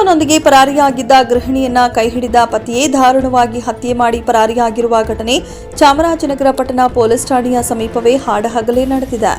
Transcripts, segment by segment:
ಯುವಕನೊಂದಿಗೆ ಪರಾರಿಯಾಗಿದ್ದ ಗೃಹಿಣಿಯನ್ನ ಕೈಹಿಡಿದ ಪತಿಯೇ ದಾರುಣವಾಗಿ ಹತ್ಯೆ ಮಾಡಿ ಪರಾರಿಯಾಗಿರುವ ಘಟನೆ ಚಾಮರಾಜನಗರ ಪಟ್ಟಣ ಪೊಲೀಸ್ ಠಾಣೆಯ ಸಮೀಪವೇ ಹಾಡಹಗಲೇ ನಡೆದಿದೆ.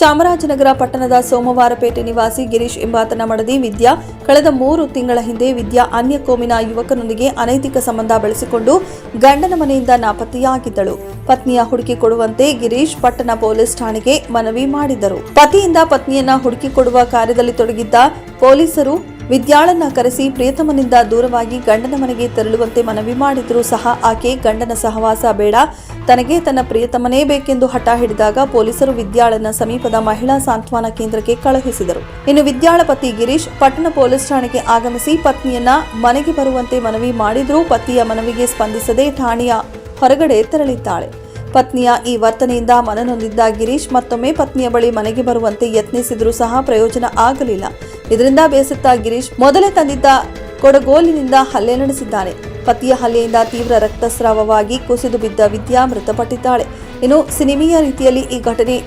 ಚಾಮರಾಜನಗರ ಪಟ್ಟಣದ ಸೋಮವಾರಪೇಟೆ ನಿವಾಸಿ ಗಿರೀಶ್ ಎಂಬಾತನ ಮಡದಿ ವಿದ್ಯಾ ಕಳೆದ 3 ತಿಂಗಳ ಹಿಂದೆ ವಿದ್ಯಾ ಅನ್ಯ ಕೋಮಿನ ಯುವಕನೊಂದಿಗೆ ಅನೈತಿಕ ಸಂಬಂಧ ಬೆಳೆಸಿಕೊಂಡು ಗಂಡನ ಮನೆಯಿಂದ ನಾಪತ್ತೆಯಾಗಿದ್ದಳು. ಪತ್ನಿಯ ಹುಡುಕಿ ಕೊಡುವಂತೆ ಗಿರೀಶ್ ಪಟ್ಟಣ ಪೊಲೀಸ್ ಠಾಣೆಗೆ ಮನವಿ ಮಾಡಿದ್ದರು. ಪತಿಯಿಂದ ಪತ್ನಿಯನ್ನ ಹುಡುಕಿ ಕೊಡುವ ಕಾರ್ಯದಲ್ಲಿ ತೊಡಗಿದ್ದ ಪೊಲೀಸರು ವಿದ್ಯಾಳನ್ನ ಕರೆಸಿ ಪ್ರಿಯತಮನಿಂದ ದೂರವಾಗಿ ಗಂಡನ ಮನೆಗೆ ತೆರಳುವಂತೆ ಮನವಿ ಮಾಡಿದರೂ ಸಹ ಆಕೆ ಗಂಡನ ಸಹವಾಸ ಬೇಡ, ತನಗೆ ತನ್ನ ಪ್ರಿಯತಮನೇ ಬೇಕೆಂದು ಹಠ ಹಿಡಿದಾಗ ಪೊಲೀಸರು ವಿದ್ಯಾಳನ್ನ ಸಮೀಪದ ಮಹಿಳಾ ಸಾಂತ್ವನ ಕೇಂದ್ರಕ್ಕೆ ಕಳುಹಿಸಿದರು. ಇನ್ನು ವಿದ್ಯಾಳ ಪತಿ ಗಿರೀಶ್ ಪಟ್ಟಣ ಪೊಲೀಸ್ ಠಾಣೆಗೆ ಆಗಮಿಸಿ ಪತ್ನಿಯನ್ನ ಮನೆಗೆ ಬರುವಂತೆ ಮನವಿ ಮಾಡಿದರೂ ಪತಿಯ ಮನವಿಗೆ ಸ್ಪಂದಿಸದೆ ಠಾಣೆಯ ಹೊರಗಡೆ ತೆರಳಿದ್ದಾಳೆ. ಪತ್ನಿಯ ಈ ವರ್ತನೆಯಿಂದ ಮನನೊಂದಿದ್ದ ಗಿರೀಶ್ ಮತ್ತೊಮ್ಮೆ ಪತ್ನಿಯ ಬಳಿ ಮನೆಗೆ ಬರುವಂತೆ ಯತ್ನಿಸಿದರೂ ಸಹ ಪ್ರಯೋಜನ ಆಗಲಿಲ್ಲ. ಇದರಿಂದ ಬೇಸತ್ತ ಗಿರೀಶ್ ಮೊದಲೇ ತಂದಿದ್ದ ಕೊಡಗೋಲಿನಿಂದ ಹಲ್ಲೆ ನಡೆಸಿದ್ದಾನೆ. ಪತಿಯ ಹಲ್ಲೆಯಿಂದ ತೀವ್ರ ರಕ್ತಸ್ರಾವವಾಗಿ ಕುಸಿದು ಬಿದ್ದ ವಿದ್ಯಾ ಮೃತಪಟ್ಟಿದ್ದಾಳೆ. ಇನ್ನು ಸಿನಿಮೀಯ ರೀತಿಯಲ್ಲಿ ಈ ಘಟನೆ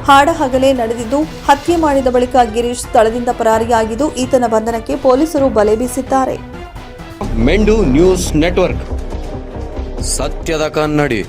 ಹಾಡಹಗಲೇ ನಡೆದಿದ್ದು, ಹತ್ಯೆ ಮಾಡಿದ ಬಳಿಕ ಗಿರೀಶ್ ಸ್ಥಳದಿಂದ ಪರಾರಿಯಾಗಿದ್ದು ಈತನ ಬಂಧನಕ್ಕೆ ಪೊಲೀಸರು ಬಲೆ ಬೀಸಿದ್ದಾರೆ. ಮೆಂಡು ನ್ಯೂಸ್ ನೆಟ್ವರ್ಕ್, ಸತ್ಯದ ಕನ್ನಡಿ.